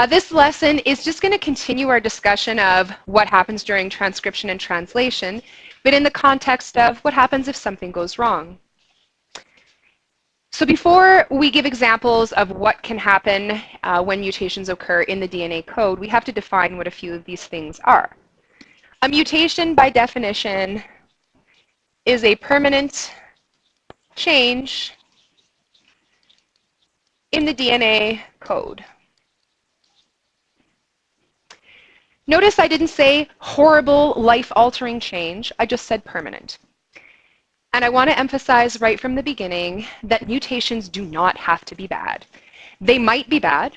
This lesson is just going to continue our discussion of what happens during transcription and translation, but in the context of what happens if something goes wrong. So before we give examples of what can happen when mutations occur in the DNA code, we have to define what a few of these things are. A mutation, by definition, is a permanent change in the DNA code. Notice I didn't say horrible, life-altering change. I just said permanent. And I want to emphasize right from the beginning that mutations do not have to be bad. They might be bad.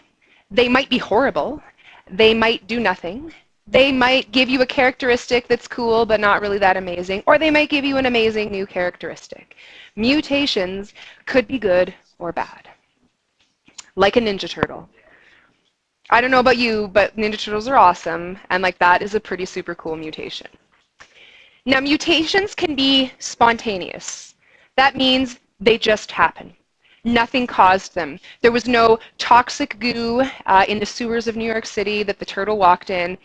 They might be horrible. They might do nothing. They might give you a characteristic that's cool but not really that amazing, or they might give you an amazing new characteristic. Mutations could be good or bad, like a Ninja Turtle. I don't know about you, but Ninja Turtles are awesome, and like that is a pretty super cool mutation. Now, mutations can be spontaneous. That means they just happen. Nothing caused them. There was no toxic goo in the sewers of New York City that the turtle walked in.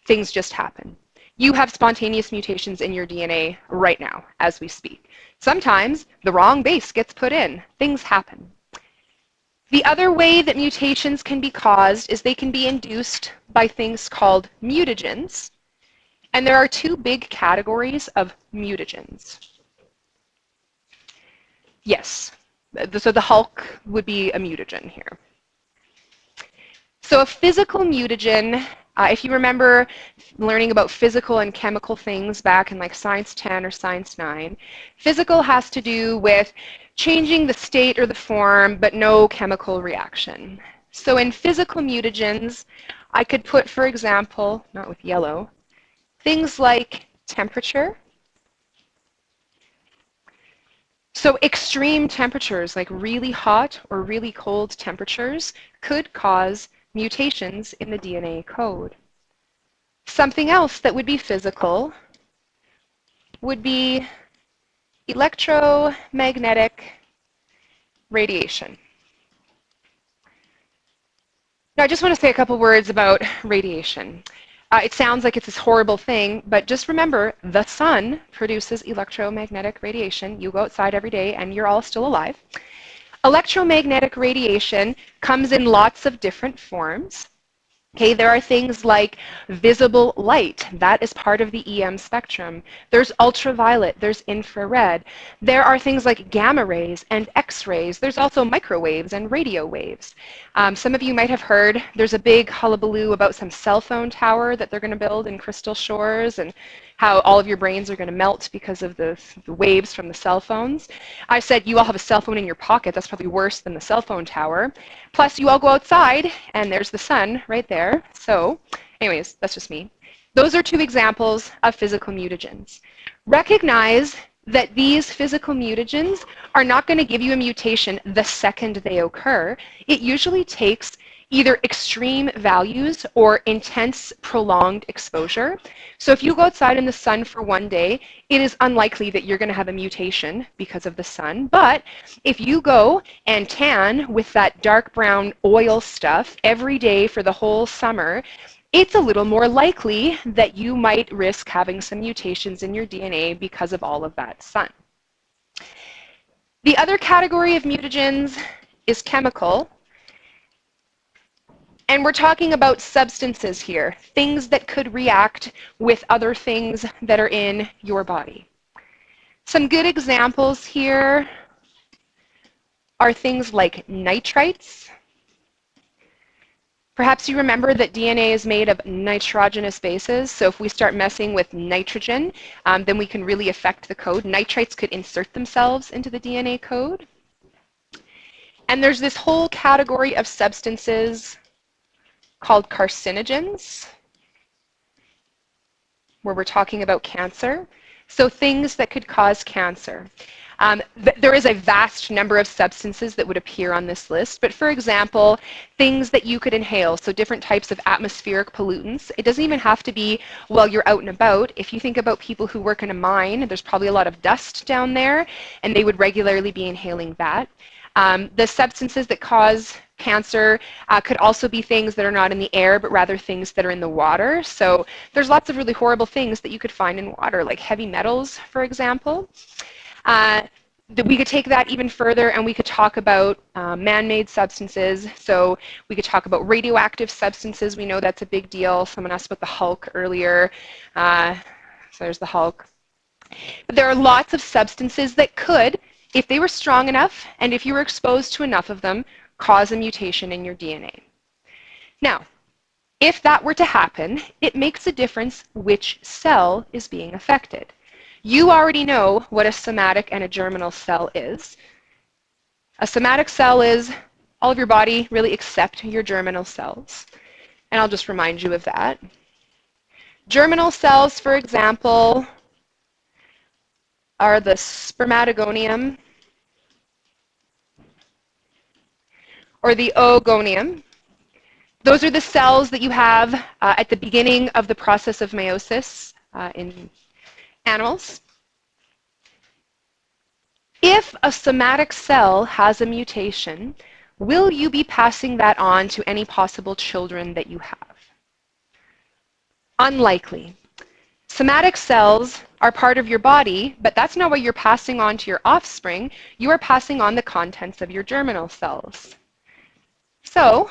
Things just happen. You have spontaneous mutations in your DNA right now, as we speak. Sometimes the wrong base gets put in. Things happen. The other way that mutations can be caused is they can be induced by things called mutagens. And there are two big categories of mutagens. Yes, so the Hulk would be a mutagen here. So a physical mutagen, if you remember learning about physical and chemical things back in like Science 10 or Science 9, physical has to do with changing the state or the form, but no chemical reaction. So in physical mutagens, I could put, for example, not with yellow, things like temperature. So extreme temperatures, like really hot or really cold temperatures, could cause mutations in the DNA code. Something else that would be physical would be electromagnetic radiation. Now, I just want to say a couple words about radiation. It sounds like it's this horrible thing, but just remember, the sun produces electromagnetic radiation. You go outside every day and you're all still alive. Electromagnetic radiation comes in lots of different forms. Okay, there are things like visible light. That is part of the EM spectrum. There's ultraviolet. There's infrared. There are things like gamma rays and X-rays. There's also microwaves and radio waves. Some of you might have heard there's a big hullabaloo about some cell phone tower that they're going to build in Crystal Shores and how all of your brains are going to melt because of the waves from the cell phones. I said you all have a cell phone in your pocket. That's probably worse than the cell phone tower. Plus, you all go outside, and there's the sun right there. So anyways, that's just me. Those are two examples of physical mutagens. Recognize that these physical mutagens are not going to give you a mutation the second they occur. It usually takes either extreme values or intense prolonged exposure. So if you go outside in the sun for one day, it is unlikely that you're going to have a mutation because of the sun. But if you go and tan with that dark brown oil stuff every day for the whole summer, it's a little more likely that you might risk having some mutations in your DNA because of all of that sun. The other category of mutagens is chemical. And we're talking about substances here, things that could react with other things that are in your body. Some good examples here are things like nitrites. Perhaps you remember that DNA is made of nitrogenous bases, so if we start messing with nitrogen, then we can really affect the code. Nitrites could insert themselves into the DNA code. And there's this whole category of substances called carcinogens, where we're talking about cancer. So things that could cause cancer. There is a vast number of substances that would appear on this list, but for example, things that you could inhale, so different types of atmospheric pollutants. It doesn't even have to be while you're out and about. If you think about people who work in a mine, there's probably a lot of dust down there, and they would regularly be inhaling that. The substances that cause Cancer could also be things that are not in the air, but rather things that are in the water. So there's lots of really horrible things that you could find in water, like heavy metals, for example. We could take that even further and we could talk about man-made substances. So we could talk about radioactive substances. We know that's a big deal. Someone asked about the Hulk earlier. So there's the Hulk. But there are lots of substances that could, if they were strong enough and if you were exposed to enough of them, cause a mutation in your DNA. Now, if that were to happen, it makes a difference which cell is being affected. You already know what a somatic and a germinal cell is. A somatic cell is all of your body, really, except your germinal cells. And I'll just remind you of that. Germinal cells, for example, are the spermatogonium or the oogonium. Those are the cells that you have at the beginning of the process of meiosis in animals. If a somatic cell has a mutation, will you be passing that on to any possible children that you have? Unlikely. Somatic cells are part of your body, but that's not what you're passing on to your offspring. You are passing on the contents of your germinal cells. So,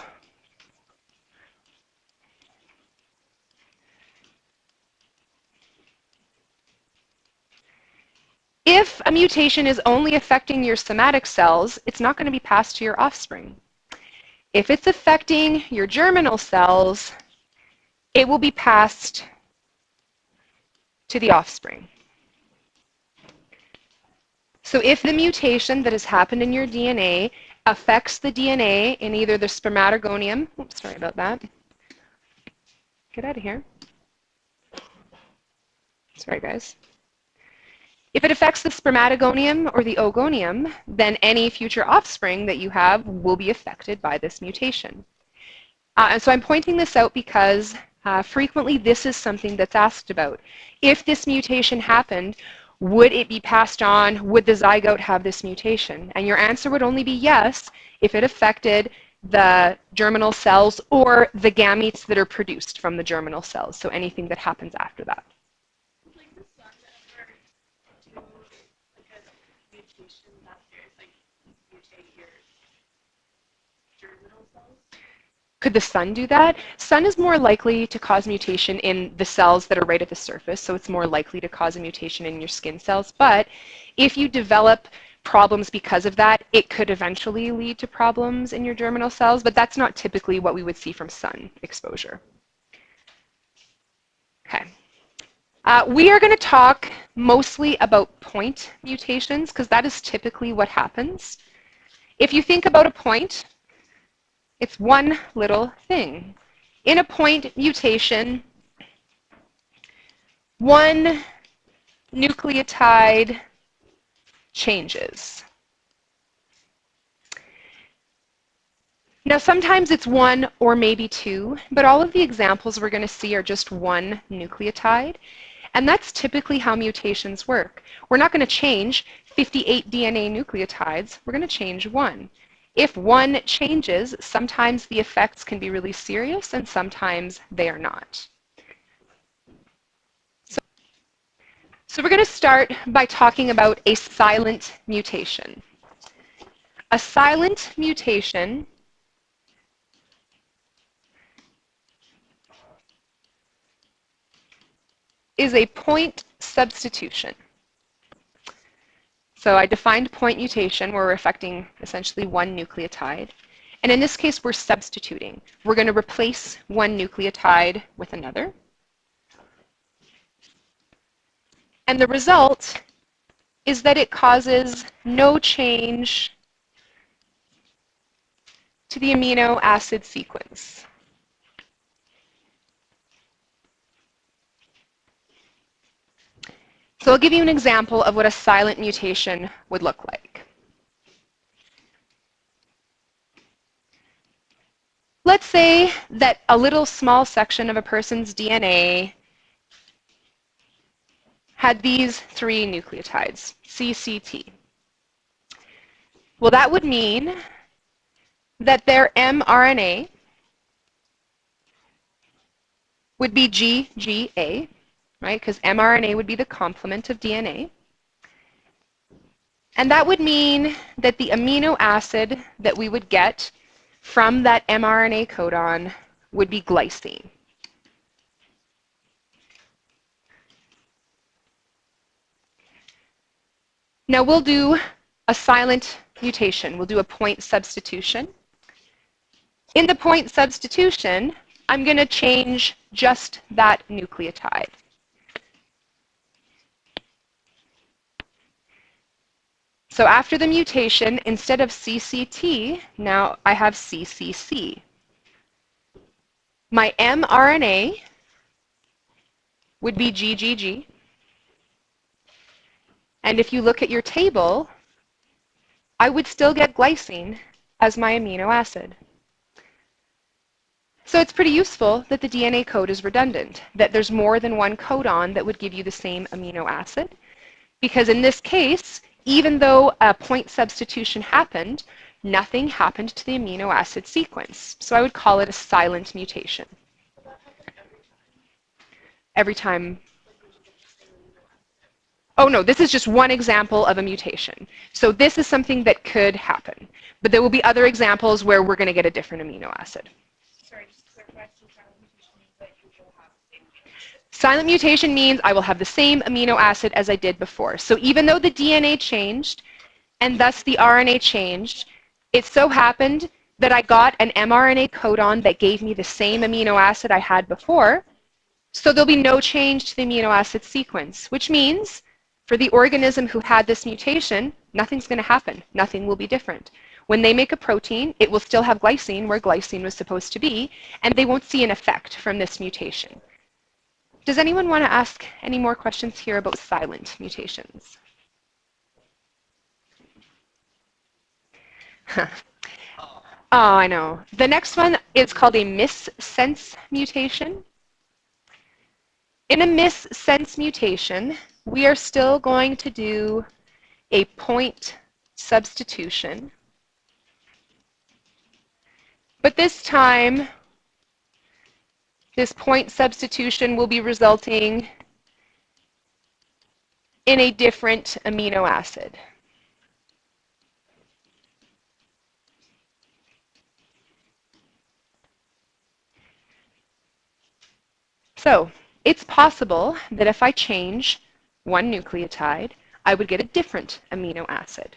if a mutation is only affecting your somatic cells, it's not going to be passed to your offspring. If it's affecting your germinal cells, it will be passed to the offspring. So if the mutation that has happened in your DNA affects the DNA in either the spermatogonium, oops, sorry about that. Get out of here. Sorry, guys. If it affects the spermatogonium or the oogonium, then any future offspring that you have will be affected by this mutation. And so I'm pointing this out because frequently this is something that's asked about. If this mutation happened, would it be passed on? Would the zygote have this mutation? And your answer would only be yes if it affected the germinal cells or the gametes that are produced from the germinal cells, so anything that happens after that. Could the sun do that? Sun is more likely to cause mutation in the cells that are right at the surface, so it's more likely to cause a mutation in your skin cells. But if you develop problems because of that, it could eventually lead to problems in your germinal cells, but that's not typically what we would see from sun exposure. Okay. We are going to talk mostly about point mutations because that is typically what happens. If you think about a point, it's one little thing. In a point mutation, one nucleotide changes. Now, sometimes it's one or maybe two, but all of the examples we're going to see are just one nucleotide. And that's typically how mutations work. We're not going to change 58 DNA nucleotides. We're going to change one. If one changes, sometimes the effects can be really serious and sometimes they are not. So we're going to start by talking about a silent mutation. A silent mutation is a point substitution. So I defined point mutation where we're affecting essentially one nucleotide. And in this case, we're substituting. We're going to replace one nucleotide with another. And the result is that it causes no change to the amino acid sequence. So I'll give you an example of what a silent mutation would look like. Let's say that a little small section of a person's DNA had these three nucleotides, CCT. Well, that would mean that their mRNA would be GGA, right? Because mRNA would be the complement of DNA. And that would mean that the amino acid that we would get from that mRNA codon would be glycine. Now we'll do a silent mutation. We'll do a point substitution. In the point substitution, I'm going to change just that nucleotide. So after the mutation, instead of CCT, now I have CCC. My mRNA would be GGG. And if you look at your table, I would still get glycine as my amino acid. So it's pretty useful that the DNA code is redundant, that there's more than one codon that would give you the same amino acid. Because in this case, even though a point substitution happened, nothing happened to the amino acid sequence. So I would call it a silent mutation. Every time. Oh no, this is just one example of a mutation. So this is something that could happen. But there will be other examples where we're going to get a different amino acid. Sorry, just to clarify, so silent mutation means that you will have the same amino. Silent mutation means I will have the same amino acid as I did before. So even though the DNA changed, and thus the RNA changed, it so happened that I got an mRNA codon that gave me the same amino acid I had before. So there'll be no change to the amino acid sequence, which means for the organism who had this mutation, nothing's going to happen. Nothing will be different. When they make a protein, it will still have glycine where glycine was supposed to be, and they won't see an effect from this mutation. Does anyone want to ask any more questions here about silent mutations? Oh, I know. The next one is called a missense mutation. In a missense mutation, we are still going to do a point substitution. But this time, this point substitution will be resulting in a different amino acid. So it's possible that if I change one nucleotide, I would get a different amino acid.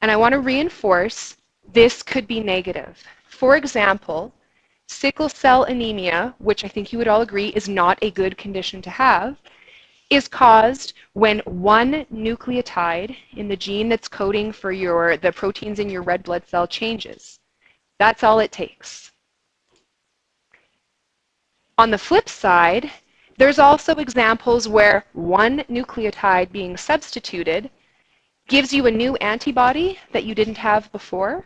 And I want to reinforce this could be negative. For example, sickle cell anemia, which I think you would all agree is not a good condition to have, is caused when one nucleotide in the gene that's coding for the proteins in your red blood cell changes. That's all it takes. On the flip side, there's also examples where one nucleotide being substituted gives you a new antibody that you didn't have before.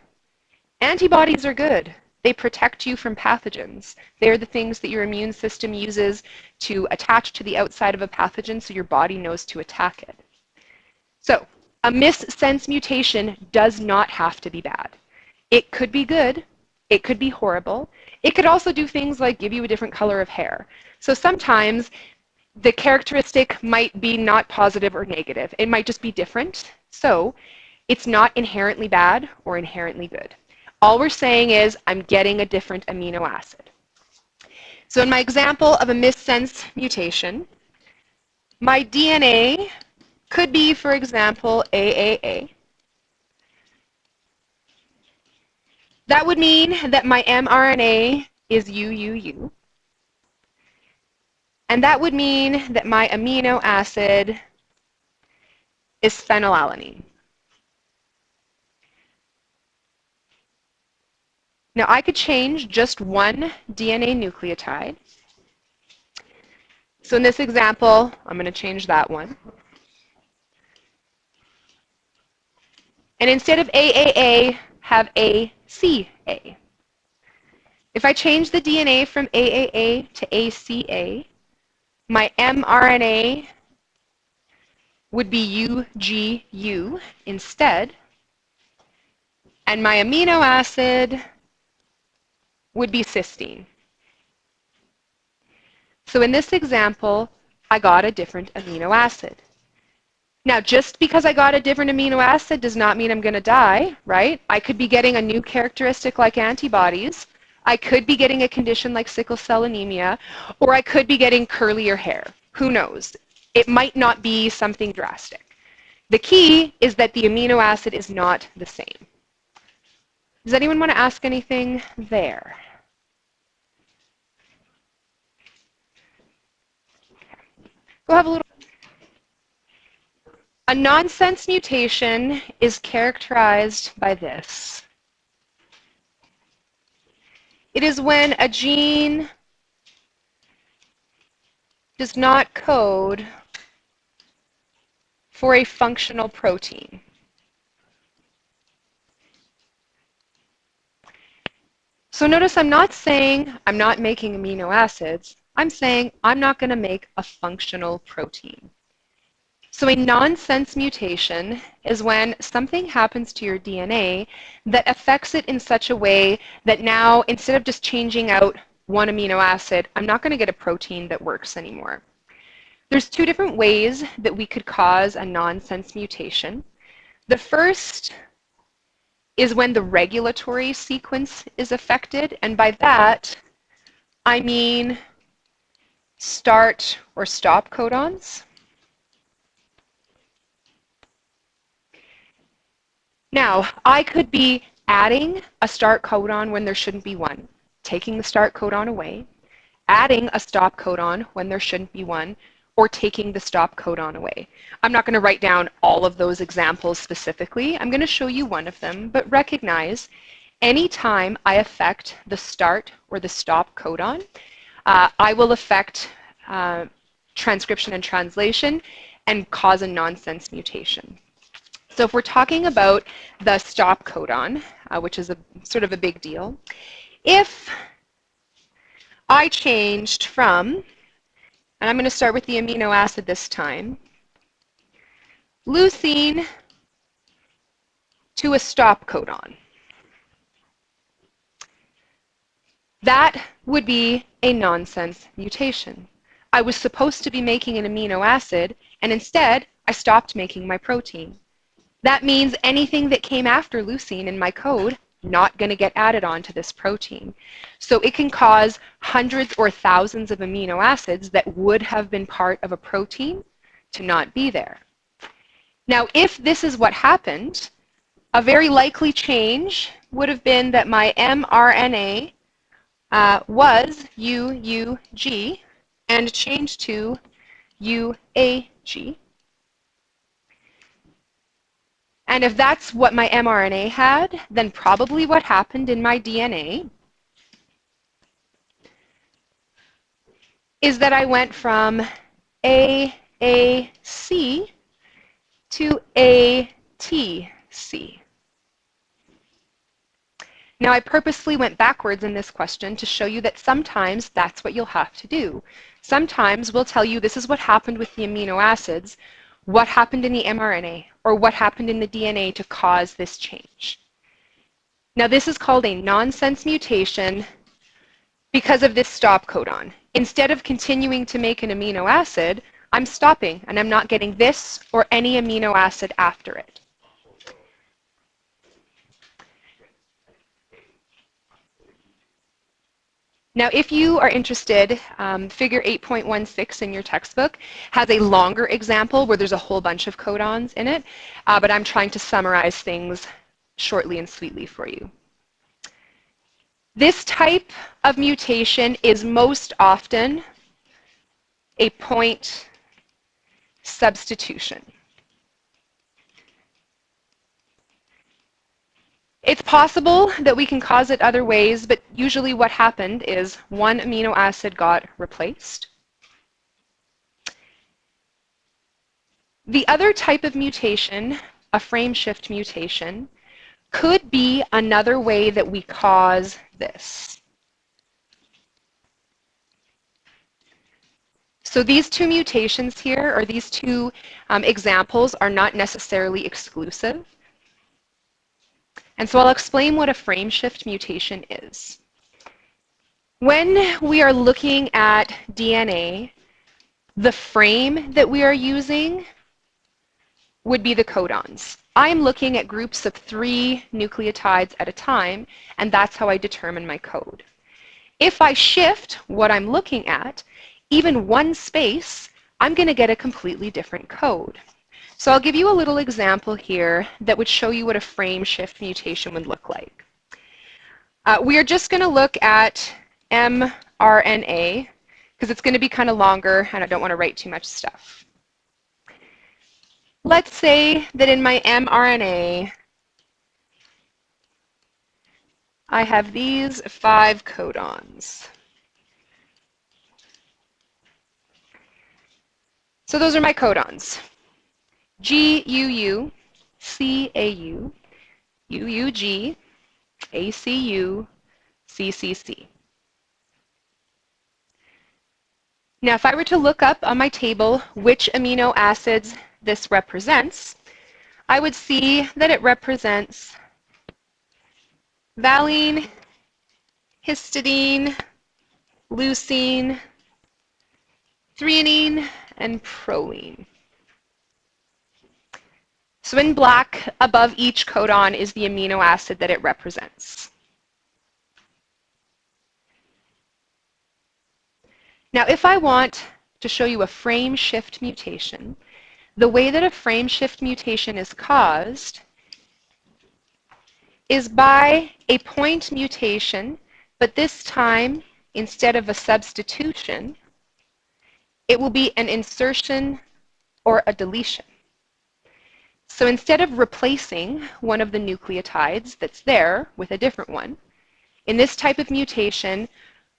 Antibodies are good. They protect you from pathogens. They're the things that your immune system uses to attach to the outside of a pathogen so your body knows to attack it. So a missense mutation does not have to be bad. It could be good. It could be horrible. It could also do things like give you a different color of hair. So sometimes the characteristic might be not positive or negative. It might just be different. So it's not inherently bad or inherently good. All we're saying is I'm getting a different amino acid. So in my example of a missense mutation, my DNA could be, for example, AAA. That would mean that my mRNA is UUU. And that would mean that my amino acid is phenylalanine. Now I could change just one DNA nucleotide. So in this example, I'm going to change that one. And instead of AAA, have ACA. If I change the DNA from AAA to ACA, my mRNA would be UGU instead. and my amino acid would be cysteine. So in this example, I got a different amino acid. Now, just because I got a different amino acid does not mean I'm going to die, right? I could be getting a new characteristic like antibodies. I could be getting a condition like sickle cell anemia, or I could be getting curlier hair. Who knows? It might not be something drastic. The key is that the amino acid is not the same. Does anyone want to ask anything there? Go have a little. A nonsense mutation is characterized by this. It is when a gene does not code for a functional protein. So notice I'm not saying I'm not making amino acids. I'm saying I'm not going to make a functional protein. So a nonsense mutation is when something happens to your DNA that affects it in such a way that now, instead of just changing out one amino acid, I'm not going to get a protein that works anymore. There's two different ways that we could cause a nonsense mutation. The first is when the regulatory sequence is affected, and by that, I mean start or stop codons. Now, I could be adding a start codon when there shouldn't be one, taking the start codon away, adding a stop codon when there shouldn't be one, or taking the stop codon away. I'm not going to write down all of those examples specifically. I'm going to show you one of them, but recognize anytime I affect the start or the stop codon, I will affect transcription and translation and cause a nonsense mutation. So if we're talking about the stop codon, which is a sort of a big deal, if I changed from, and I'm going to start with the amino acid this time, leucine to a stop codon, that would be a nonsense mutation. I was supposed to be making an amino acid, and instead I stopped making my protein. That means anything that came after leucine in my code not going to get added on to this protein. So it can cause hundreds or thousands of amino acids that would have been part of a protein to not be there. Now, if this is what happened, a very likely change would have been that my mRNA was UUG and changed to UAG. And if that's what my mRNA had, then probably what happened in my DNA is that I went from AAC to ATC. Now, I purposely went backwards in this question to show you that sometimes that's what you'll have to do. Sometimes we'll tell you this is what happened with the amino acids, what happened in the mRNA, or what happened in the DNA to cause this change. Now, this is called a nonsense mutation because of this stop codon. Instead of continuing to make an amino acid, I'm stopping, and I'm not getting this or any amino acid after it. Now, if you are interested, figure 8.16 in your textbook has a longer example where there's a whole bunch of codons in it, but I'm trying to summarize things shortly and sweetly for you. This type of mutation is most often a point substitution. It's possible that we can cause it other ways, but usually what happened is one amino acid got replaced. The other type of mutation, a frame shift mutation, could be another way that we cause this. So these two mutations here, or these two examples, are not necessarily exclusive. And so I'll explain what a frame shift mutation is. When we are looking at DNA, the frame that we are using would be the codons. I'm looking at groups of 3 nucleotides at a time, and that's how I determine my code. If I shift what I'm looking at, even one space, I'm going to get a completely different code. So I'll give you a little example here that would show you what a frame shift mutation would look like. We are just going to look at mRNA, because it's going to be kind of longer, and I don't want to write too much stuff. Let's say that in my mRNA, I have these 5 codons. So those are my codons. GUU, CAU, UUG, ACU, CCC. Now, if I were to look up on my table which amino acids this represents, I would see that it represents valine, histidine, leucine, threonine, and proline. So in black, above each codon is the amino acid that it represents. Now, if I want to show you a frame shift mutation, the way that a frame shift mutation is caused is by a point mutation, but this time, instead of a substitution, it will be an insertion or a deletion. So instead of replacing one of the nucleotides that's there with a different one, in this type of mutation,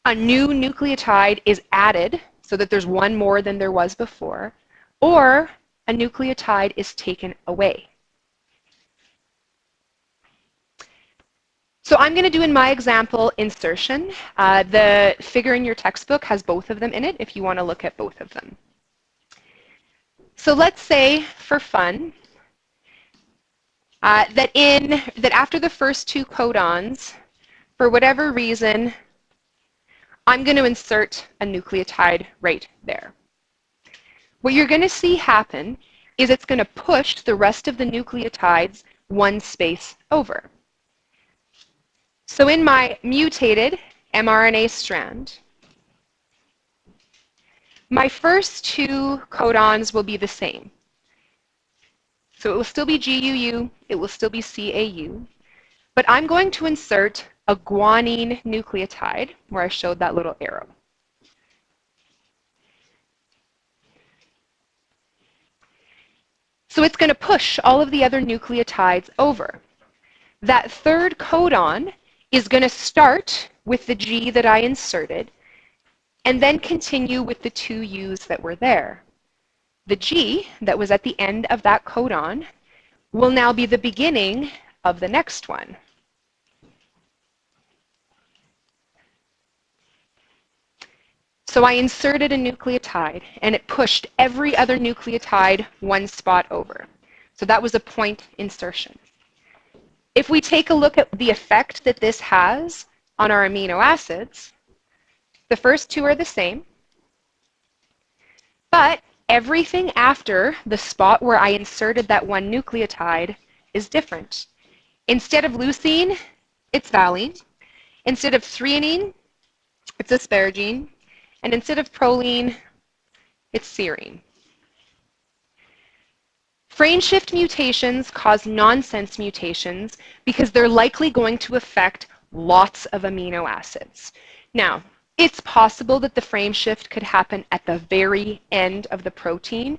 a new nucleotide is added so that there's one more than there was before, or a nucleotide is taken away. So I'm going to do in my example insertion. The figure in your textbook has both of them in it if you want to look at both of them. So let's say, for fun, that after the first 2 codons, for whatever reason, I'm going to insert a nucleotide right there. What you're going to see happen is it's going to push the rest of the nucleotides one space over. So in my mutated mRNA strand, my first 2 codons will be the same. So it will still be GUU, it will still be CAU, but I'm going to insert a guanine nucleotide, where I showed that little arrow. So it's going to push all of the other nucleotides over. That third codon is going to start with the G that I inserted, and then continue with the 2 U's that were there. The G that was at the end of that codon will now be the beginning of the next one. So I inserted a nucleotide, and it pushed every other nucleotide one spot over. So that was a point insertion. If we take a look at the effect that this has on our amino acids, the first 2 are the same, but everything after the spot where I inserted that one nucleotide is different. Instead of leucine, it's valine. Instead of threonine, it's asparagine. And instead of proline, it's serine. Frame shift mutations cause nonsense mutations because they're likely going to affect lots of amino acids. Now, it's possible that the frame shift could happen at the very end of the protein,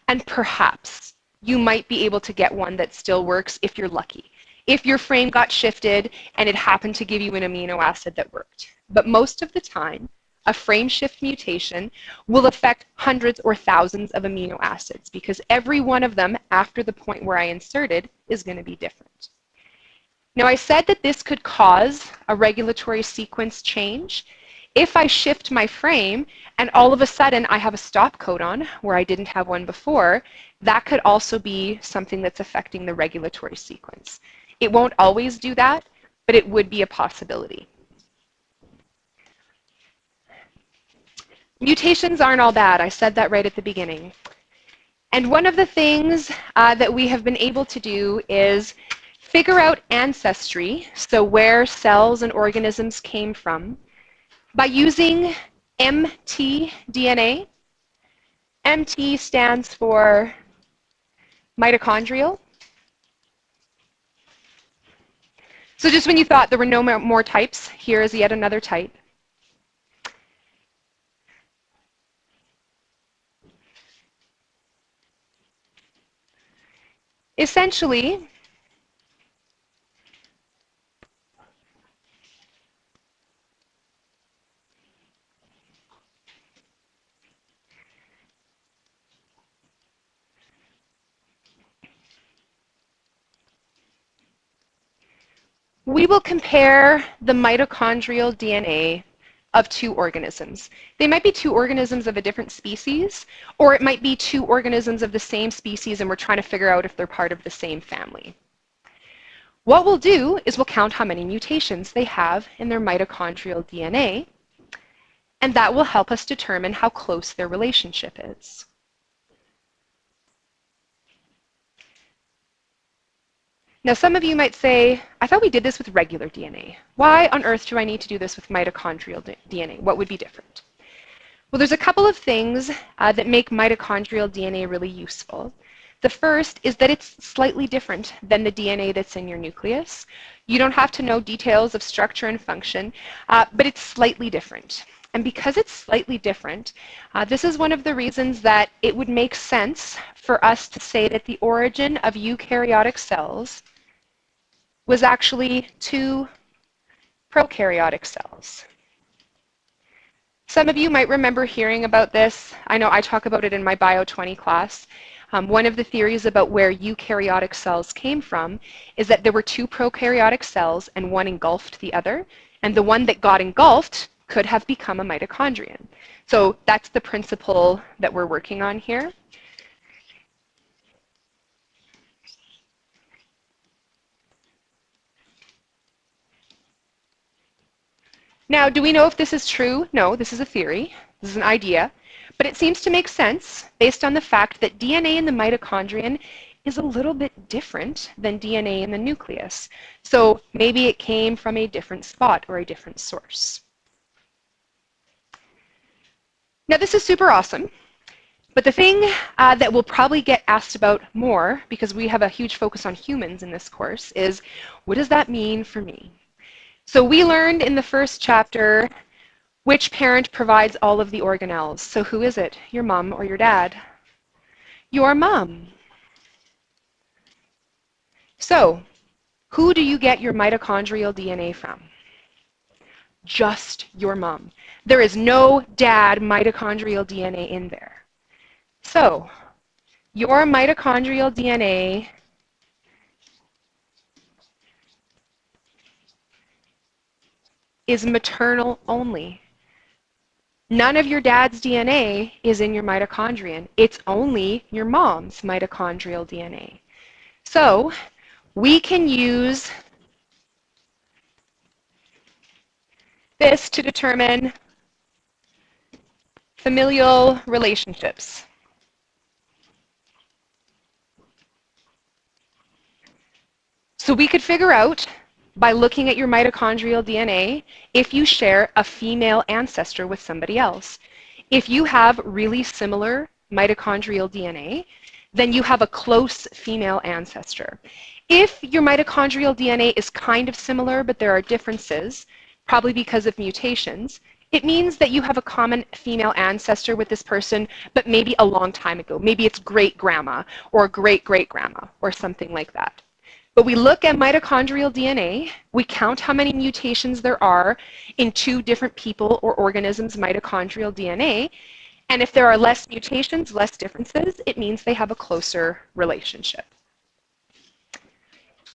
and perhaps you might be able to get one that still works if you're lucky. If your frame got shifted and it happened to give you an amino acid that worked. But most of the time, a frame shift mutation will affect hundreds or thousands of amino acids because every one of them after the point where I inserted is going to be different. Now, I said that this could cause a regulatory sequence change. If I shift my frame and all of a sudden I have a stop codon where I didn't have one before, that could also be something that's affecting the regulatory sequence. It won't always do that, but it would be a possibility. Mutations aren't all bad. I said that right at the beginning. And one of the things that we have been able to do is figure out ancestry, so where cells and organisms came from, by using mtDNA. MT stands for mitochondrial. So just when you thought there were no more types, here is yet another type. Essentially, we will compare the mitochondrial DNA of two organisms. They might be two organisms of a different species, or it might be two organisms of the same species and we're trying to figure out if they're part of the same family. What we'll do is we'll count how many mutations they have in their mitochondrial DNA, and that will help us determine how close their relationship is. Now, some of you might say, I thought we did this with regular DNA. Why on earth do I need to do this with mitochondrial DNA? What would be different? Well, there's a couple of things that make mitochondrial DNA really useful. The first is that it's slightly different than the DNA that's in your nucleus. You don't have to know details of structure and function, but it's slightly different. And because it's slightly different, this is one of the reasons that it would make sense for us to say that the origin of eukaryotic cells was actually two prokaryotic cells. Some of you might remember hearing about this. I know I talk about it in my Bio30E class. One of the theories about where eukaryotic cells came from is that there were two prokaryotic cells and one engulfed the other, and the one that got engulfed could have become a mitochondrion. So that's the principle that we're working on here. Now, do we know if this is true? No, this is a theory. This is an idea. But it seems to make sense based on the fact that DNA in the mitochondrion is a little bit different than DNA in the nucleus. So maybe it came from a different spot or a different source. Now, this is super awesome. But the thing that we'll probably get asked about more, because we have a huge focus on humans in this course, is what does that mean for me? So we learned in the first chapter which parent provides all of the organelles. So who is it? Your mom or your dad? Your mom. So who do you get your mitochondrial DNA from? Just your mom. There is no dad mitochondrial DNA in there. So your mitochondrial DNA is maternal only. None of your dad's DNA is in your mitochondrion. It's only your mom's mitochondrial DNA. So we can use this to determine familial relationships. So we could figure out, by looking at your mitochondrial DNA, if you share a female ancestor with somebody else. If you have really similar mitochondrial DNA, then you have a close female ancestor. If your mitochondrial DNA is kind of similar, but there are differences, probably because of mutations, it means that you have a common female ancestor with this person, but maybe a long time ago. Maybe it's great-grandma or great-great-grandma or something like that. But we look at mitochondrial DNA, we count how many mutations there are in two different people or organisms' mitochondrial DNA, and if there are less mutations, less differences, it means they have a closer relationship.